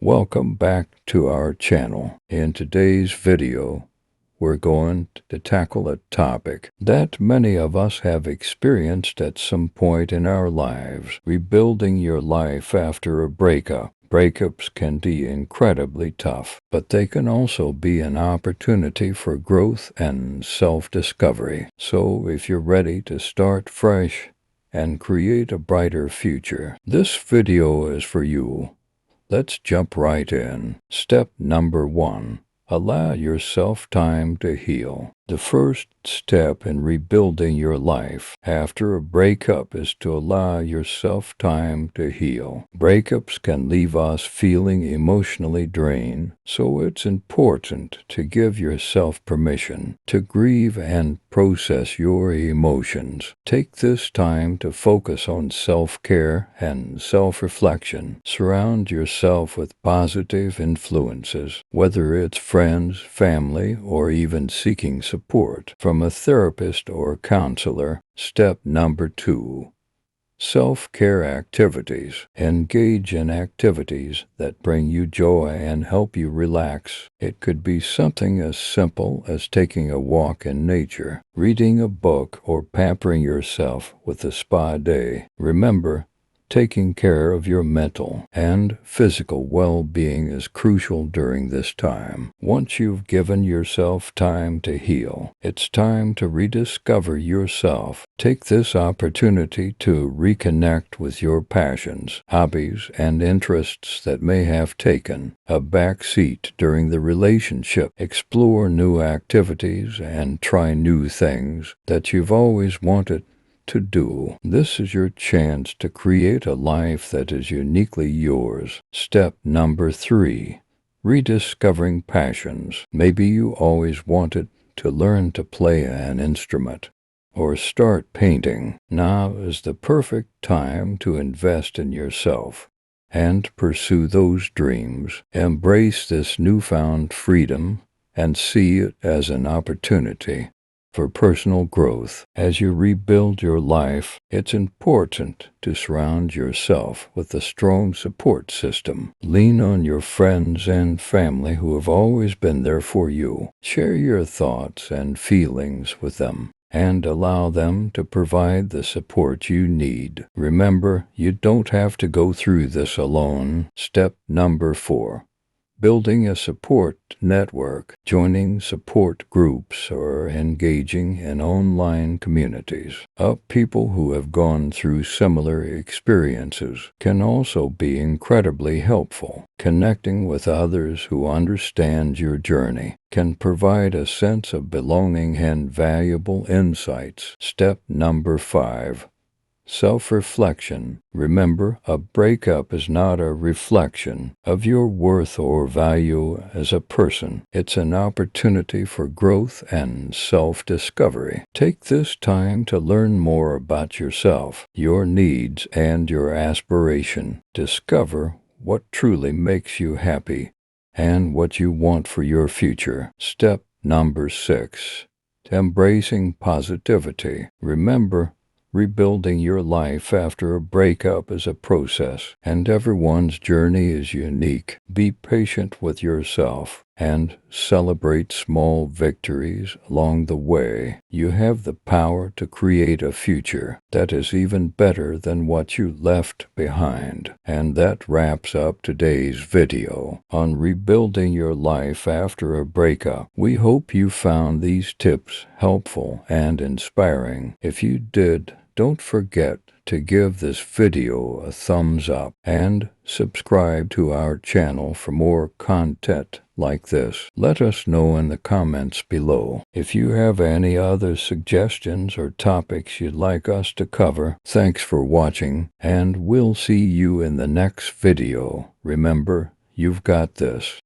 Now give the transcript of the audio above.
Welcome back to our channel. In today's video, we're going to tackle a topic that many of us have experienced at some point in our lives: rebuilding your life after a breakup. Breakups can be incredibly tough, but they can also be an opportunity for growth and self-discovery. So if you're ready to start fresh and create a brighter future, this video is for you. Let's jump right in. Step number 1. Allow yourself time to heal. The first step in rebuilding your life after a breakup is to allow yourself time to heal. Breakups can leave us feeling emotionally drained, so it's important to give yourself permission to grieve and process your emotions. Take this time to focus on self-care and self-reflection. Surround yourself with positive influences, whether it's friends, family, or even seeking support from a therapist or counselor. Step number 2. Self-care activities. Engage in activities that bring you joy and help you relax. It could be something as simple as taking a walk in nature, reading a book, or pampering yourself with a spa day. Remember, taking care of your mental and physical well-being is crucial during this time. Once you've given yourself time to heal, it's time to rediscover yourself. Take this opportunity to reconnect with your passions, hobbies, and interests that may have taken a back seat during the relationship. Explore new activities and try new things that you've always wanted to do. This is your chance to create a life that is uniquely yours. Step number 3. Rediscovering passions. Maybe you always wanted to learn to play an instrument or start painting. Now is the perfect time to invest in yourself and pursue those dreams. Embrace this newfound freedom and see it as an opportunity for personal growth. As you rebuild your life, it's important to surround yourself with a strong support system. Lean on your friends and family who have always been there for you. Share your thoughts and feelings with them and allow them to provide the support you need. Remember, you don't have to go through this alone. Step number 4. Building a support network. Joining support groups or engaging in online communities of people who have gone through similar experiences can also be incredibly helpful. Connecting with others who understand your journey can provide a sense of belonging and valuable insights. Step number 5. Self-reflection. Remember, a breakup is not a reflection of your worth or value as a person. It's an opportunity for growth and self-discovery. Take this time to learn more about yourself, your needs, and your aspiration. Discover what truly makes you happy and what you want for your future. Step number 6. Embracing positivity. Remember, rebuilding your life after a breakup is a process, and everyone's journey is unique. Be patient with yourself and celebrate small victories along the way. You have the power to create a future that is even better than what you left behind. And that wraps up today's video on rebuilding your life after a breakup. We hope you found these tips helpful and inspiring. If you did, don't forget to give this video a thumbs up and subscribe to our channel for more content like this. Let us know in the comments below if you have any other suggestions or topics you'd like us to cover. Thanks for watching, and we'll see you in the next video. Remember, you've got this.